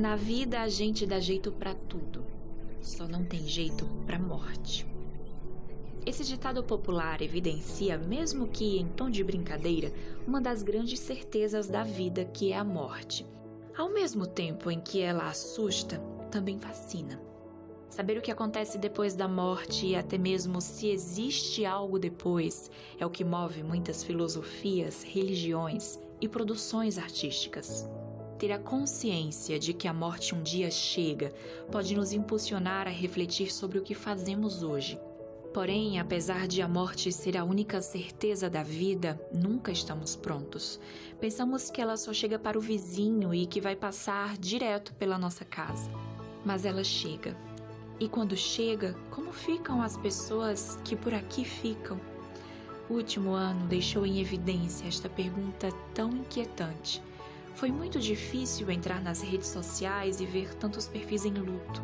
Na vida a gente dá jeito pra tudo, só não tem jeito pra morte. Esse ditado popular evidencia, mesmo que em tom de brincadeira, uma das grandes certezas da vida, que é a morte. Ao mesmo tempo em que ela assusta, também fascina. Saber o que acontece depois da morte e até mesmo se existe algo depois é o que move muitas filosofias, religiões e produções artísticas. Ter a consciência de que a morte um dia chega pode nos impulsionar a refletir sobre o que fazemos hoje. Porém, apesar de a morte ser a única certeza da vida, nunca estamos prontos. Pensamos que ela só chega para o vizinho e que vai passar direto pela nossa casa. Mas ela chega. E quando chega, como ficam as pessoas que por aqui ficam? O último ano deixou em evidência esta pergunta tão inquietante. Foi muito difícil entrar nas redes sociais e ver tantos perfis em luto.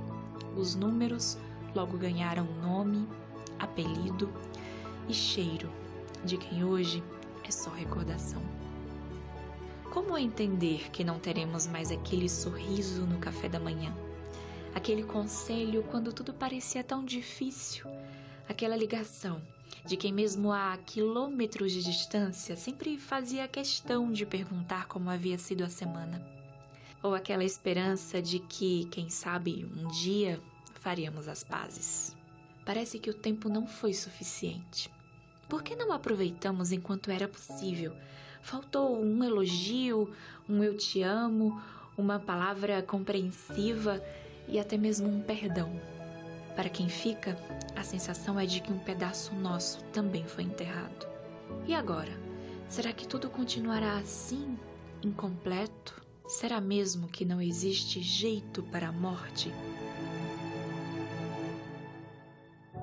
Os números logo ganharam nome, apelido e cheiro de quem hoje é só recordação. Como entender que não teremos mais aquele sorriso no café da manhã? Aquele conselho quando tudo parecia tão difícil? Aquela ligação de quem mesmo a quilômetros de distância sempre fazia questão de perguntar como havia sido a semana? Ou aquela esperança de que, quem sabe, um dia faríamos as pazes? Parece que o tempo não foi suficiente. Por que não aproveitamos enquanto era possível? Faltou um elogio, um eu te amo, uma palavra compreensiva e até mesmo um perdão. Para quem fica, a sensação é de que um pedaço nosso também foi enterrado. E agora? Será que tudo continuará assim, incompleto? Será mesmo que não existe jeito para a morte?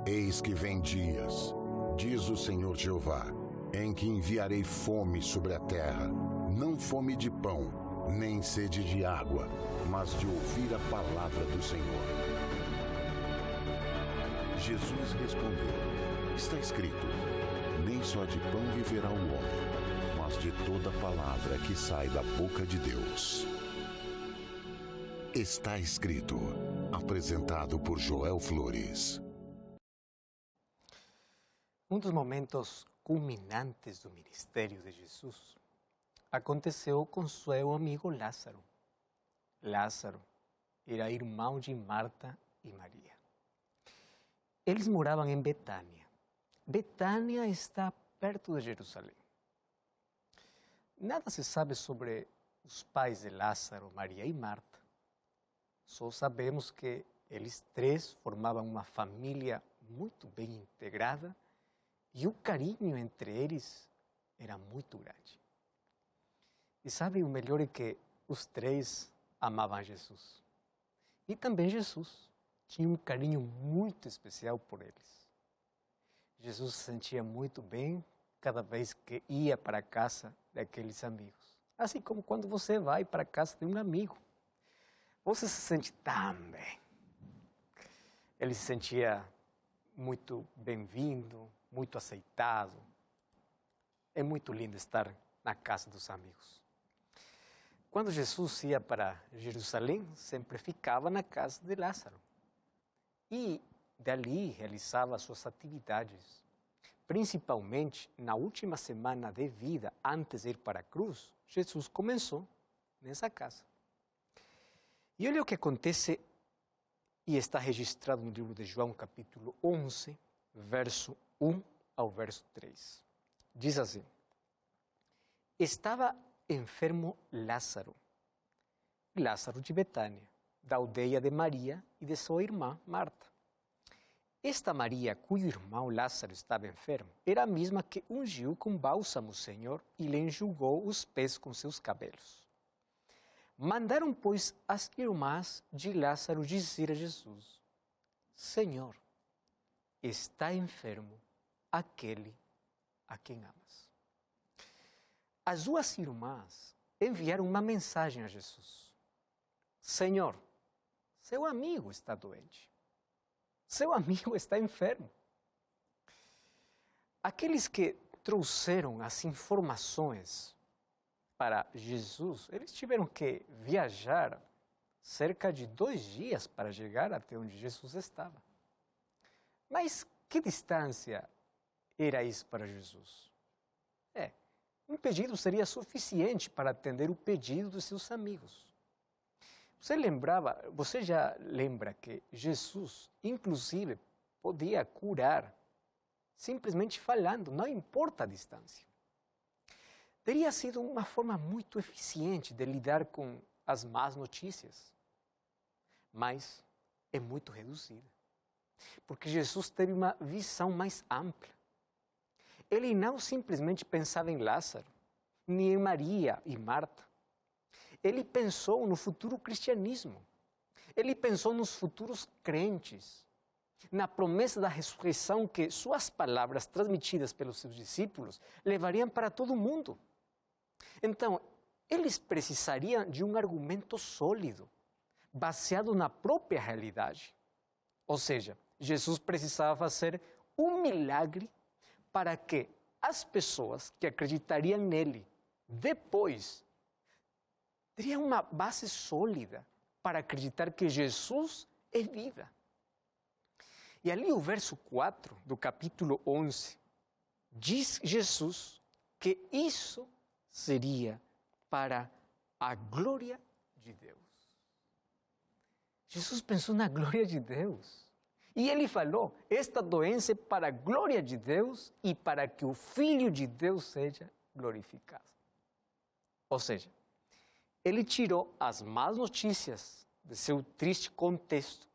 Eis que vem dias, diz o Senhor Jeová, em que enviarei fome sobre a terra, não fome de pão, nem sede de água, mas de ouvir a palavra do Senhor. Jesus respondeu, está escrito, nem só de pão viverá o homem, mas de toda palavra que sai da boca de Deus. Está escrito, apresentado por Joel Flores. Um dos momentos culminantes do ministério de Jesus aconteceu com seu amigo Lázaro. Lázaro era irmão de Marta e Maria. Eles moravam em Betânia. Betânia está perto de Jerusalém. Nada se sabe sobre os pais de Lázaro, Maria e Marta. Só sabemos que eles três formavam uma família muito bem integrada e o carinho entre eles era muito grande. E sabe, o melhor é que os três amavam Jesus. E também Jesus tinha um carinho muito especial por eles. Jesus se sentia muito bem cada vez que ia para a casa daqueles amigos. Assim como quando você vai para a casa de um amigo. Você se sente tão bem. Ele se sentia muito bem-vindo, muito aceitado. É muito lindo estar na casa dos amigos. Quando Jesus ia para Jerusalém, sempre ficava na casa de Lázaro. E dali realizava suas atividades. Principalmente na última semana de vida, antes de ir para a cruz, Jesus começou nessa casa. E olha o que acontece, e está registrado no livro de João, capítulo 11, verso 1 ao verso 3. Diz assim, estava enfermo Lázaro de Betânia, da aldeia de Maria e de sua irmã Marta. Esta Maria, cujo irmão Lázaro estava enfermo, era a mesma que ungiu com bálsamo o Senhor e lhe enxugou os pés com seus cabelos. Mandaram, pois, as irmãs de Lázaro dizer a Jesus, Senhor, está enfermo aquele a quem amas. As duas irmãs enviaram uma mensagem a Jesus. Senhor, seu amigo está doente. Seu amigo está enfermo. Aqueles que trouxeram as informações para Jesus, eles tiveram que viajar cerca de 2 dias para chegar até onde Jesus estava. Mas que distância era isso para Jesus? Um pedido seria suficiente para atender o pedido dos seus amigos. Você já lembra que Jesus, inclusive, podia curar simplesmente falando, não importa a distância. Teria sido uma forma muito eficiente de lidar com as más notícias, mas é muito reduzida, porque Jesus teve uma visão mais ampla. Ele não simplesmente pensava em Lázaro, nem em Maria e Marta. Ele pensou no futuro cristianismo. Ele pensou nos futuros crentes, na promessa da ressurreição que suas palavras transmitidas pelos seus discípulos levariam para todo mundo. Então, eles precisariam de um argumento sólido, baseado na própria realidade. Ou seja, Jesus precisava fazer um milagre para que as pessoas que acreditariam nele depois teriam uma base sólida para acreditar que Jesus é vida. E ali o verso 4 do capítulo 11 diz Jesus que isso seria para a glória de Deus. Jesus pensou na glória de Deus. E ele falou, esta doença é para a glória de Deus e para que o Filho de Deus seja glorificado. Ou seja, ele tirou as más notícias de seu triste contexto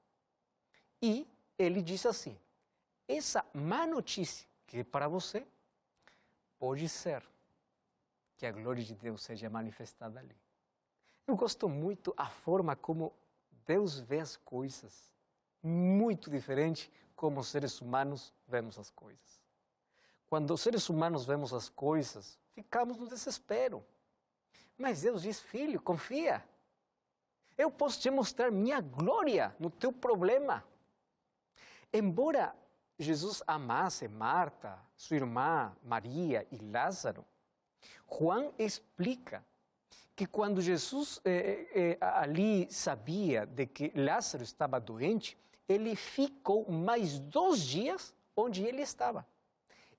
e ele disse assim, essa má notícia que é para você pode ser que a glória de Deus seja manifestada ali. Eu gosto muito a forma como Deus vê as coisas. Muito diferente como seres humanos vemos as coisas. Quando os seres humanos vemos as coisas, ficamos no desespero. Mas Deus diz, filho, confia. Eu posso te mostrar minha glória no teu problema. Embora Jesus amasse Marta, sua irmã Maria e Lázaro, João explica que quando Jesus ali sabia de que Lázaro estava doente, ele ficou mais 2 dias onde ele estava.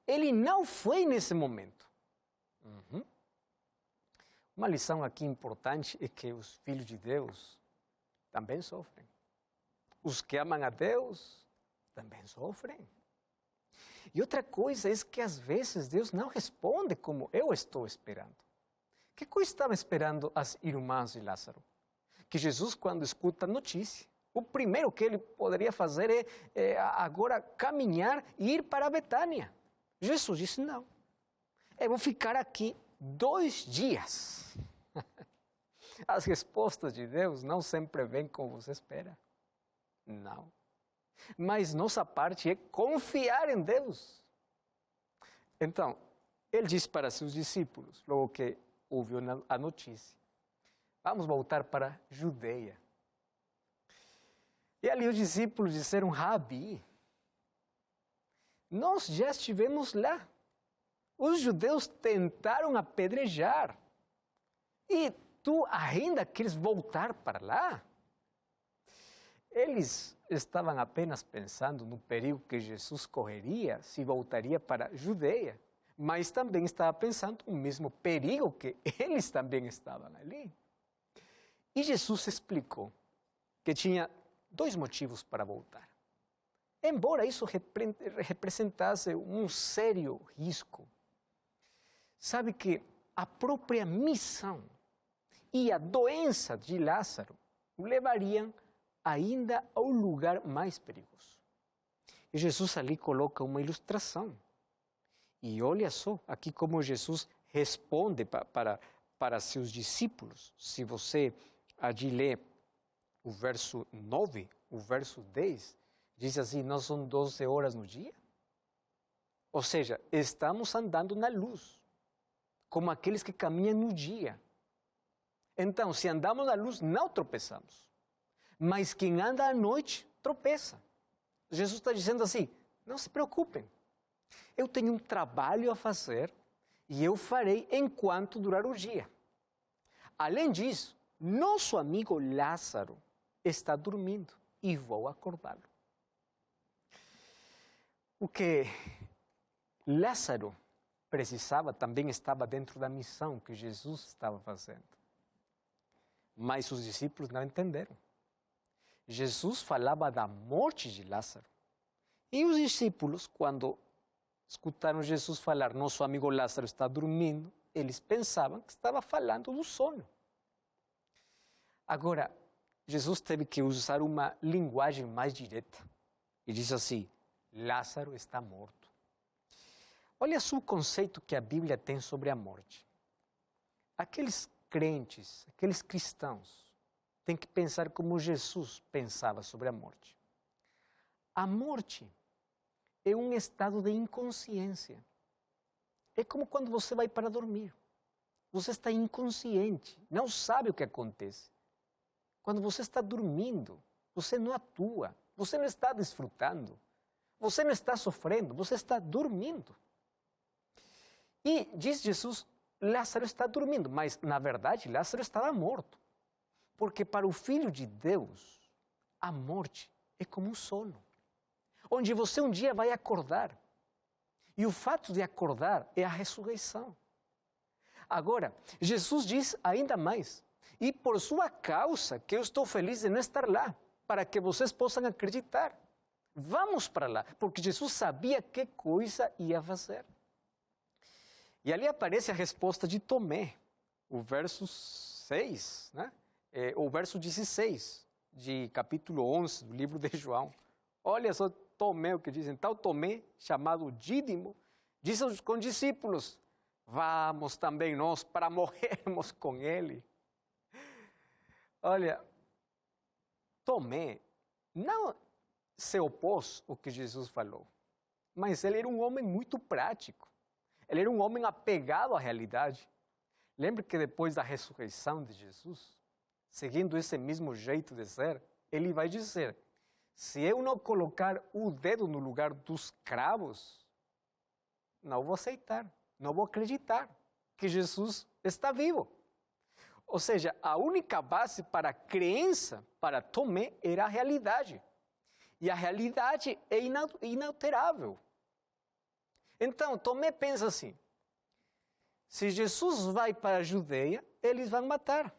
Ele não foi nesse momento. Uma lição aqui importante é que os filhos de Deus também sofrem. Os que amam a Deus também sofrem. E outra coisa é que às vezes Deus não responde como eu estou esperando. Que coisa estavam esperando as irmãs de Lázaro? Que Jesus, quando escuta a notícia, o primeiro que ele poderia fazer é agora caminhar e ir para Betânia. Jesus disse, não, eu vou ficar aqui 2 dias. As respostas de Deus não sempre vêm como você espera. Não. Mas nossa parte é confiar em Deus. Então, ele disse para seus discípulos, logo que ouviu a notícia, vamos voltar para a Judeia. E ali os discípulos disseram, Rabi, nós já estivemos lá. Os judeus tentaram apedrejar. E tu ainda queres voltar para lá? Eles estavam apenas pensando no perigo que Jesus correria se voltaria para a Judeia. Mas também estava pensando no mesmo perigo que eles também estavam ali. E Jesus explicou que tinha 2 motivos para voltar. Embora isso representasse um sério risco, sabe que a própria missão e a doença de Lázaro o levariam ainda ao lugar mais perigoso. E Jesus ali coloca uma ilustração. E olha só aqui como Jesus responde para seus discípulos. Se você ali lê o verso 9, o verso 10, diz assim, não são 12 horas no dia? Ou seja, estamos andando na luz, como aqueles que caminham no dia. Então, se andamos na luz, não tropeçamos. Mas quem anda à noite, tropeça. Jesus está dizendo assim, não se preocupem. Eu tenho um trabalho a fazer e eu farei enquanto durar o dia. Além disso, nosso amigo Lázaro está dormindo e vou acordá-lo. O que Lázaro precisava também estava dentro da missão que Jesus estava fazendo. Mas os discípulos não entenderam. Jesus falava da morte de Lázaro. E os discípulos, quando escutaram Jesus falar, nosso amigo Lázaro está dormindo, eles pensavam que estava falando do sono. Agora, Jesus teve que usar uma linguagem mais direta. E diz assim, Lázaro está morto. Olha só o conceito que a Bíblia tem sobre a morte. Aqueles crentes, aqueles cristãos, têm que pensar como Jesus pensava sobre a morte. A morte é um estado de inconsciência. É como quando você vai para dormir. Você está inconsciente, não sabe o que acontece. Quando você está dormindo, você não atua, você não está desfrutando, você não está sofrendo, você está dormindo. E diz Jesus, Lázaro está dormindo, mas na verdade Lázaro estava morto. Porque para o Filho de Deus, a morte é como um sono, onde você um dia vai acordar. E o fato de acordar é a ressurreição. Agora, Jesus diz ainda mais, e por sua causa que eu estou feliz de não estar lá, para que vocês possam acreditar. Vamos para lá, porque Jesus sabia que coisa ia fazer. E ali aparece a resposta de Tomé, o verso 6, né? O verso 16, de capítulo 11 do livro de João. Olha só Tomé o que diz. Então Tomé, chamado Dídimo, disse aos discípulos, vamos também nós para morrermos com ele. Olha, Tomé não se opôs ao que Jesus falou, mas ele era um homem muito prático. Ele era um homem apegado à realidade. Lembra que depois da ressurreição de Jesus, seguindo esse mesmo jeito de ser, ele vai dizer, se eu não colocar o dedo no lugar dos cravos, não vou aceitar, não vou acreditar que Jesus está vivo. Ou seja, a única base para a crença, para Tomé, era a realidade. E a realidade é inalterável. Então, Tomé pensa assim, se Jesus vai para a Judeia, eles vão matar.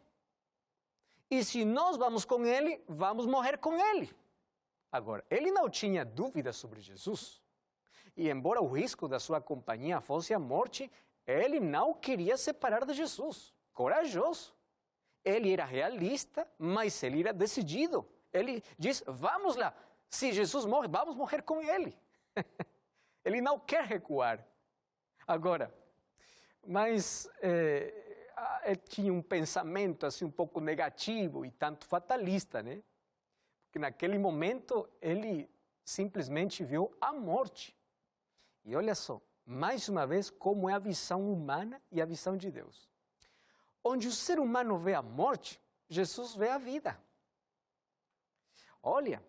E se nós vamos com ele, vamos morrer com ele. Agora, ele não tinha dúvida sobre Jesus. E embora o risco da sua companhia fosse a morte, ele não queria separar de Jesus. Corajoso. Ele era realista, mas ele era decidido. Ele diz, vamos lá. Se Jesus morre, vamos morrer com ele. Ele não quer recuar. Agora, mas ele tinha um pensamento assim um pouco negativo e tanto fatalista, né? Porque naquele momento ele simplesmente viu a morte. E olha só, mais uma vez, como é a visão humana e a visão de Deus. Onde o ser humano vê a morte, Jesus vê a vida. Olha,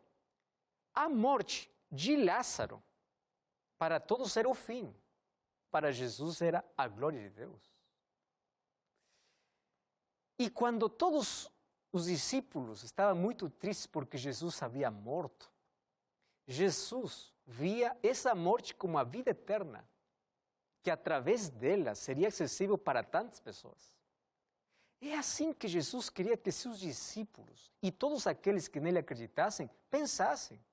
a morte de Lázaro, para todos era o fim. Para Jesus era a glória de Deus. E quando todos os discípulos estavam muito tristes porque Jesus havia morto, Jesus via essa morte como a vida eterna, que através dela seria acessível para tantas pessoas. É assim que Jesus queria que seus discípulos e todos aqueles que nele acreditassem, pensassem,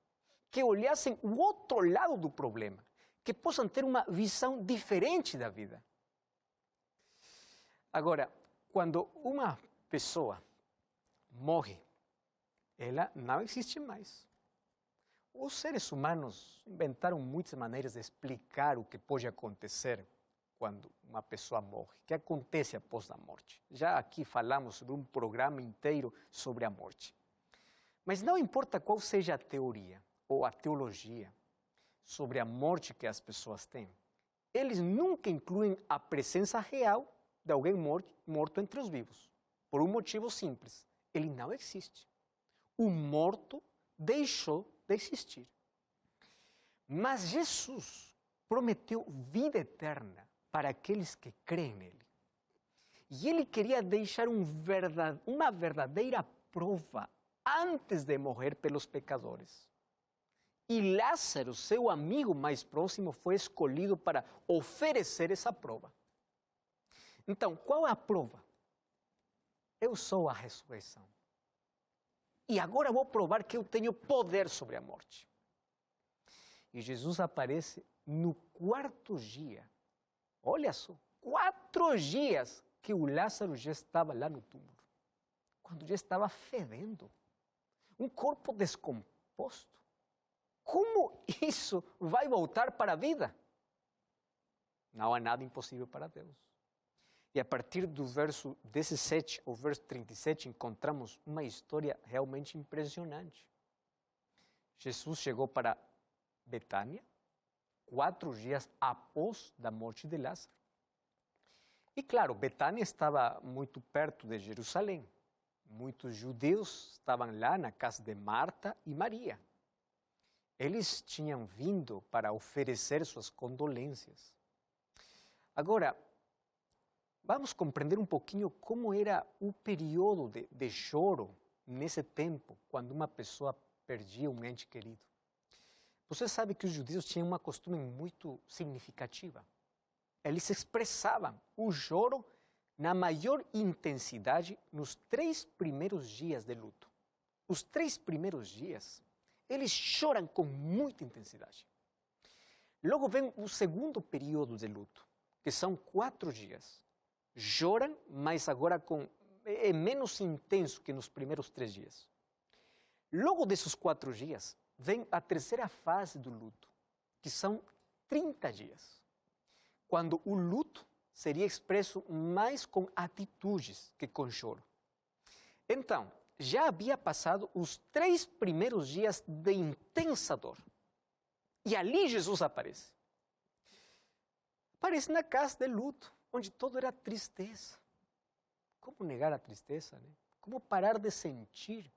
que olhassem o outro lado do problema, que possam ter uma visão diferente da vida. Agora, quando uma pessoa morre, ela não existe mais. Os seres humanos inventaram muitas maneiras de explicar o que pode acontecer quando uma pessoa morre. O que acontece após a morte? Já aqui falamos sobre um programa inteiro sobre a morte. Mas não importa qual seja a teoria ou a teologia sobre a morte que as pessoas têm, eles nunca incluem a presença real de alguém morto entre os vivos. Por um motivo simples, ele não existe. O morto deixou de existir. Mas Jesus prometeu vida eterna para aqueles que creem nele. E ele queria deixar uma verdadeira prova antes de morrer pelos pecadores. E Lázaro, seu amigo mais próximo, foi escolhido para oferecer essa prova. Então, qual é a prova? Eu sou a ressurreição. E agora vou provar que eu tenho poder sobre a morte. E Jesus aparece no quarto dia. Olha só, 4 dias que o Lázaro já estava lá no túmulo. Quando já estava fedendo. Um corpo descomposto. Como isso vai voltar para a vida? Não há nada impossível para Deus. E a partir do verso 17 ao verso 37, encontramos uma história realmente impressionante. Jesus chegou para Betânia 4 dias após a morte de Lázaro. E claro, Betânia estava muito perto de Jerusalém. Muitos judeus estavam lá na casa de Marta e Maria. Eles tinham vindo para oferecer suas condolências. Agora, vamos compreender um pouquinho como era o período de choro nesse tempo, quando uma pessoa perdia um ente querido. Você sabe que os judeus tinham uma costume muito significativa. Eles expressavam o choro na maior intensidade nos 3 primeiros dias de luto. Os 3 primeiros dias, eles choram com muita intensidade. Logo vem o segundo período de luto, que são 4 dias. Choram, mas agora é menos intenso que nos primeiros 3 dias. Logo desses 4 dias, vem a terceira fase do luto, que são 30 dias. Quando o luto seria expresso mais com atitudes que com choro. Então, já havia passado os 3 primeiros dias de intensa dor. E ali Jesus aparece. Aparece na casa de luto, onde todo era tristeza. Como negar a tristeza, né? Como parar de sentir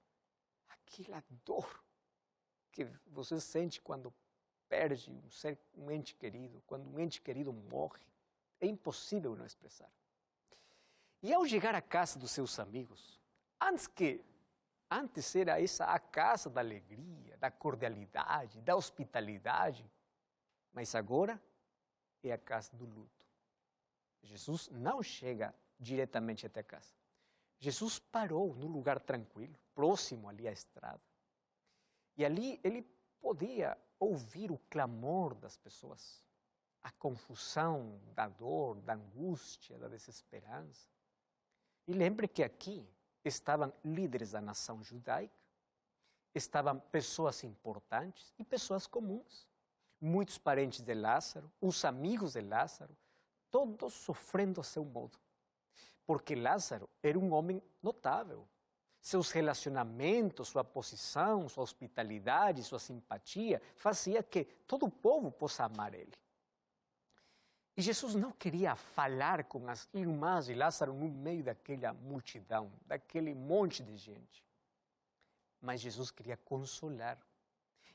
aquela dor que você sente quando perde um ente querido, quando um ente querido morre? É impossível não expressar. E ao chegar à casa dos seus amigos, antes era essa a casa da alegria, da cordialidade, da hospitalidade, mas agora é a casa do luto. Jesus não chega diretamente até a casa. Jesus parou num lugar tranquilo, próximo ali à estrada. E ali ele podia ouvir o clamor das pessoas, a confusão da dor, da angústia, da desesperança. E lembre que aqui estavam líderes da nação judaica, estavam pessoas importantes e pessoas comuns. Muitos parentes de Lázaro, os amigos de Lázaro, todos sofrendo a seu modo. Porque Lázaro era um homem notável. Seus relacionamentos, sua posição, sua hospitalidade, sua simpatia, fazia que todo o povo possa amar ele. E Jesus não queria falar com as irmãs de Lázaro no meio daquela multidão, daquele monte de gente. Mas Jesus queria consolar.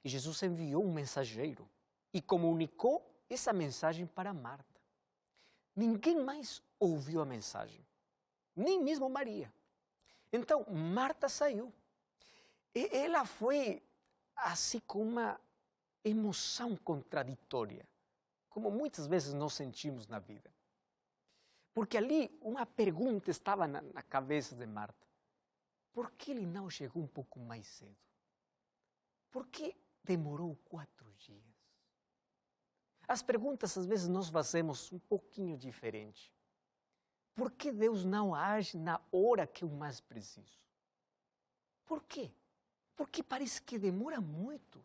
E Jesus enviou um mensageiro e comunicou essa mensagem para Marta. Ninguém mais ouviu a mensagem, nem mesmo Maria. Então, Marta saiu. E ela foi assim com uma emoção contraditória, como muitas vezes nós sentimos na vida. Porque ali uma pergunta estava na cabeça de Marta. Por que ele não chegou um pouco mais cedo? Por que demorou 4 dias? As perguntas às vezes nós fazemos um pouquinho diferente. Por que Deus não age na hora que eu mais preciso? Por quê? Porque parece que demora muito.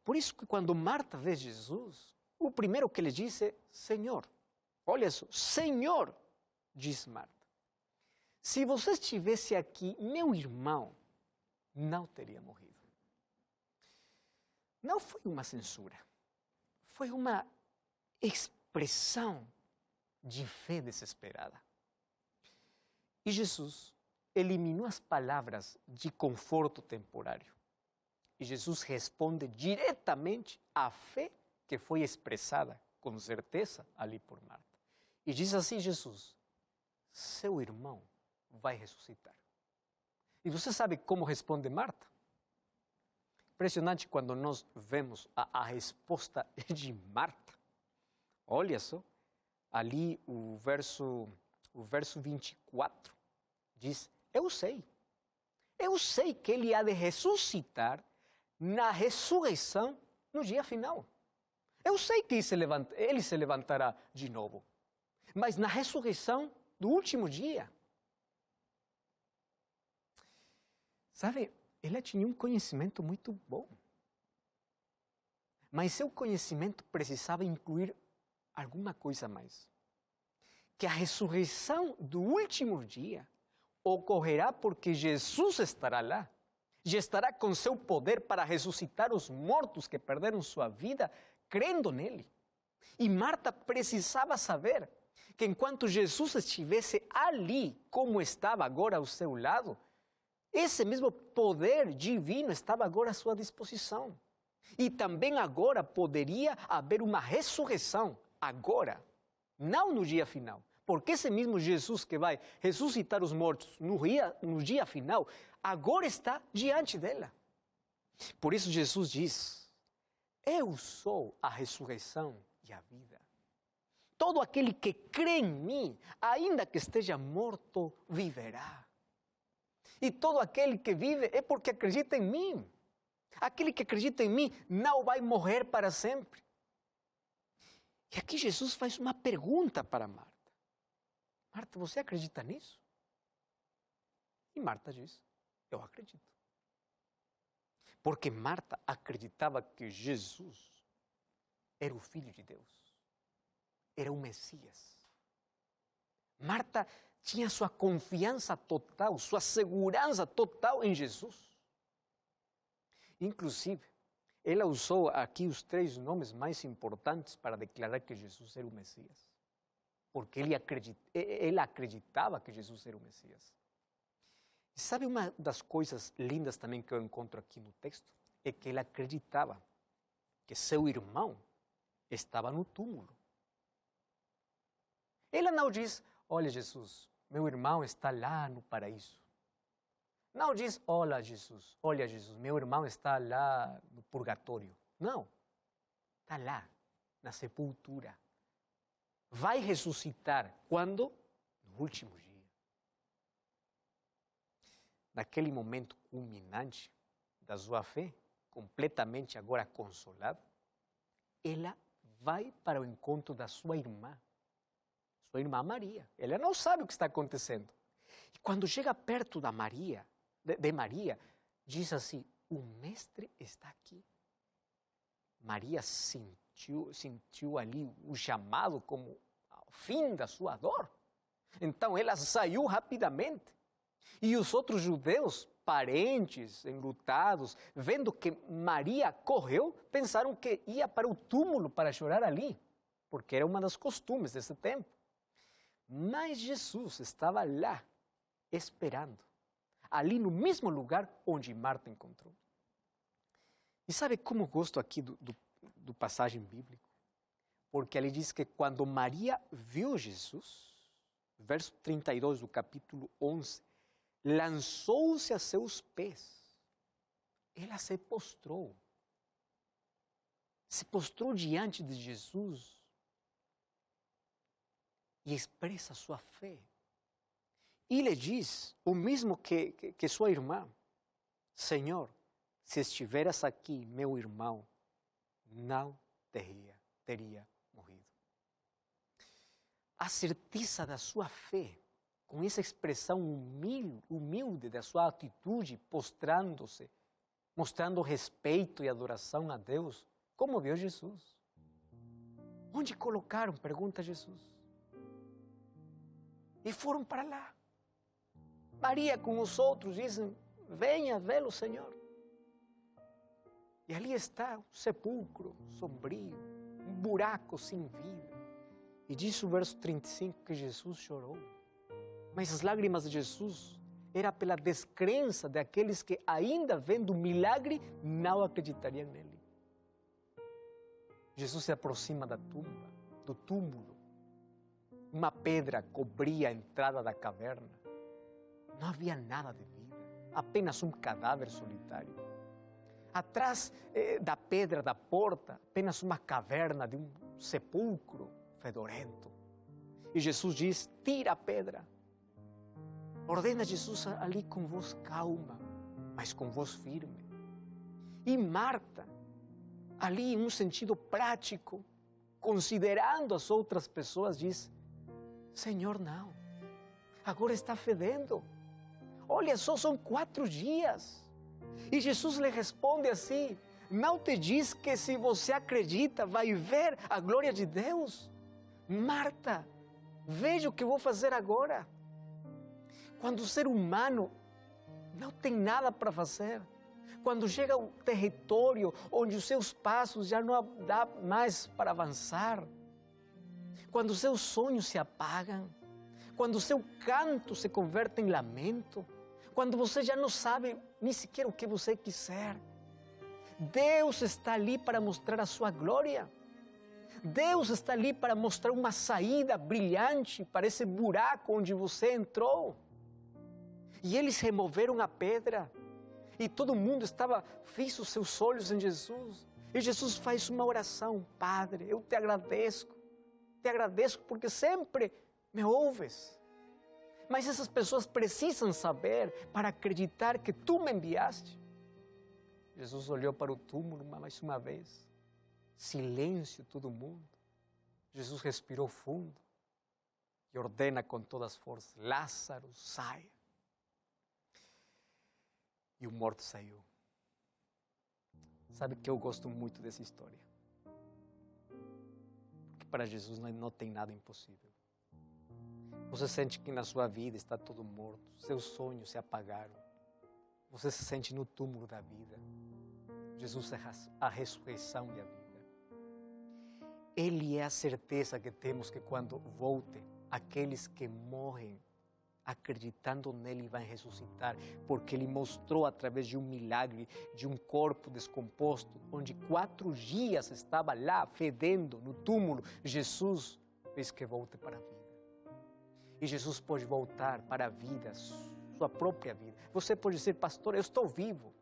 Por isso que quando Marta vê Jesus, o primeiro que ele diz é Senhor. Olha só, Senhor, diz Marta. Se você estivesse aqui, meu irmão não teria morrido. Não foi uma censura. Foi uma expressão de fé desesperada. E Jesus eliminou as palavras de conforto temporário. E Jesus responde diretamente à fé que foi expressada com certeza ali por Marta. E diz assim Jesus, seu irmão vai ressuscitar. E você sabe como responde Marta? Impressionante quando nós vemos a resposta de Marta. Olha só, ali o verso 24 diz, eu sei que ele há de ressuscitar na ressurreição no dia final. Eu sei que ele se levantará de novo, mas na ressurreição do último dia. Sabe, ela tinha um conhecimento muito bom, mas seu conhecimento precisava incluir alguma coisa a mais. Que a ressurreição do último dia ocorrerá porque Jesus estará lá e estará com seu poder para ressuscitar os mortos que perderam sua vida crendo nele. E Marta precisava saber que enquanto Jesus estivesse ali, como estava agora ao seu lado, esse mesmo poder divino estava agora à sua disposição. E também agora poderia haver uma ressurreição, agora, não no dia final. Porque esse mesmo Jesus que vai ressuscitar os mortos no dia final, agora está diante dela. Por isso Jesus diz, eu sou a ressurreição e a vida. Todo aquele que crê em mim, ainda que esteja morto, viverá. E todo aquele que vive é porque acredita em mim. Aquele que acredita em mim não vai morrer para sempre. E aqui Jesus faz uma pergunta para Marta. Marta, você acredita nisso? E Marta diz, eu acredito. Porque Marta acreditava que Jesus era o Filho de Deus. Era o Messias. Marta tinha sua confiança total, sua segurança total em Jesus. Inclusive, ela usou aqui os 3 nomes mais importantes para declarar que Jesus era o Messias. Porque ela acreditava que Jesus era o Messias. E sabe uma das coisas lindas também que eu encontro aqui no texto? É que ela acreditava que seu irmão estava no túmulo. Ela não diz, olha Jesus, meu irmão está lá no paraíso. Não diz, olha Jesus, meu irmão está lá no purgatório. Não, está lá, na sepultura. Vai ressuscitar, quando? No último dia. Naquele momento culminante da sua fé, completamente agora consolada, ela vai para o encontro da sua irmã Maria. Ela não sabe o que está acontecendo. E quando chega perto de Maria, diz assim, o mestre está aqui. Maria sentiu ali o chamado como ao fim da sua dor. Então ela saiu rapidamente. E os outros judeus, parentes, enlutados, vendo que Maria correu, pensaram que ia para o túmulo para chorar ali, porque era uma das costumes desse tempo. Mas Jesus estava lá, esperando, ali no mesmo lugar onde Marta encontrou. E sabe como gosto aqui do passagem bíblico? Porque ali diz que quando Maria viu Jesus, verso 32 do capítulo 11, lançou-se a seus pés. Ela se postrou diante de Jesus e expressa sua fé. E lhe diz o mesmo que sua irmã, Senhor, se estiveras aqui, meu irmão não teria morrido. A certeza da sua fé, com essa expressão humilde da sua atitude, postrando-se, mostrando respeito e adoração a Deus, como viu Jesus. Onde colocaram? Pergunta Jesus. E foram para lá. Maria com os outros dizem, venha vê-lo, Senhor. E ali está um sepulcro sombrio, um buraco sem vida. E diz o verso 35 que Jesus chorou. Mas as lágrimas de Jesus era pela descrença daqueles que, ainda vendo o milagre, não acreditariam nele. Jesus se aproxima do túmulo. Uma pedra cobria a entrada da caverna. Não havia nada de vida. apenas um cadáver solitário. Atrás da pedra da porta, apenas uma caverna de um sepulcro fedorento. E Jesus diz, tira a pedra. Ordena Jesus ali com voz calma, mas com voz firme. E Marta, ali em um sentido prático, considerando as outras pessoas, diz, Senhor, não, agora está fedendo. Olha só, são 4 dias. E Jesus lhe responde assim, não te diz que se você acredita, vai ver a glória de Deus? Marta, veja o que vou fazer agora. Quando o ser humano não tem nada para fazer, quando chega ao território onde os seus passos já não dá mais para avançar, quando os seus sonhos se apagam, quando o seu canto se converte em lamento, quando você já não sabe nem sequer o que você quiser, Deus está ali para mostrar a sua glória. Deus está ali para mostrar uma saída brilhante para esse buraco onde você entrou. E eles removeram a pedra. E todo mundo estava fixo os seus olhos em Jesus. E Jesus faz uma oração. Padre, eu te agradeço porque sempre me ouves. Mas essas pessoas precisam saber para acreditar que tu me enviaste. Jesus olhou para o túmulo mais uma vez. Silêncio todo mundo. Jesus respirou fundo e ordena com todas as forças, Lázaro, saia. E o morto saiu. Sabe que eu gosto muito dessa história? Porque para Jesus não tem nada impossível. Você sente que na sua vida está tudo morto, seus sonhos se apagaram. Você se sente no túmulo da vida. Jesus é a ressurreição e a vida. Ele é a certeza que temos que quando volte, aqueles que morrem acreditando nele vão ressuscitar, porque ele mostrou através de um milagre, de um corpo descomposto, onde 4 dias estava lá fedendo no túmulo, Jesus fez que volte para a vida. E Jesus pode voltar para a vida, sua própria vida. Você pode dizer, pastor, eu estou vivo,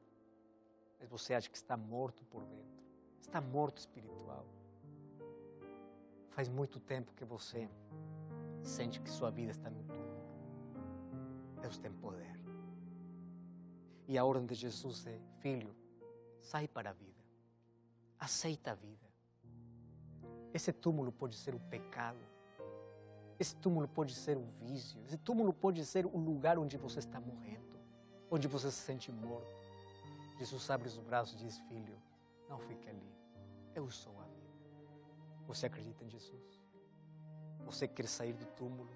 mas você acha que está morto por dentro, está morto espiritual. Faz muito tempo que você sente que sua vida está no túmulo. Deus tem poder. E a ordem de Jesus é, filho, sai para a vida. Aceita a vida. Esse túmulo pode ser o pecado. Esse túmulo pode ser o vício. Esse túmulo pode ser o lugar onde você está morrendo. Onde você se sente morto. Jesus abre os braços e diz, filho, não fique ali. Eu sou a vida. Você acredita em Jesus? Você quer sair do túmulo?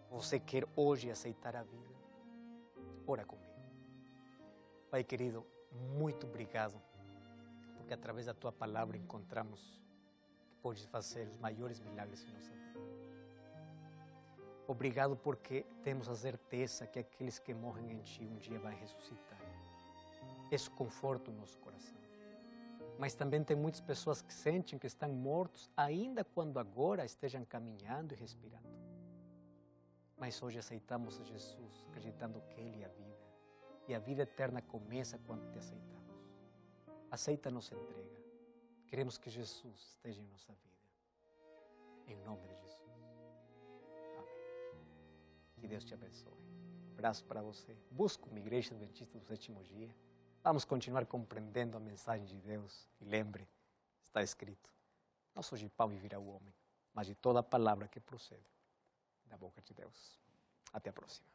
Você quer hoje aceitar a vida? Ora comigo. Pai querido, muito obrigado, porque através da Tua palavra encontramos que podes fazer os maiores milagres em nossa vida. Obrigado porque temos a certeza que aqueles que morrem em Ti um dia vão ressuscitar. Isso conforta o nosso coração. Mas também tem muitas pessoas que sentem que estão mortos, ainda quando agora estejam caminhando e respirando. Mas hoje aceitamos a Jesus, acreditando que Ele é a vida. E a vida eterna começa quando te aceitamos. Aceita a nossa entrega. Queremos que Jesus esteja em nossa vida. Em nome de Jesus. Amém. Que Deus te abençoe. Um abraço para você. Busca uma igreja adventista do 7º dia. Vamos continuar compreendendo a mensagem de Deus. E lembre, está escrito, não só de pão viverá o homem, mas de toda a palavra que procede da boca de Deus. Até a próxima.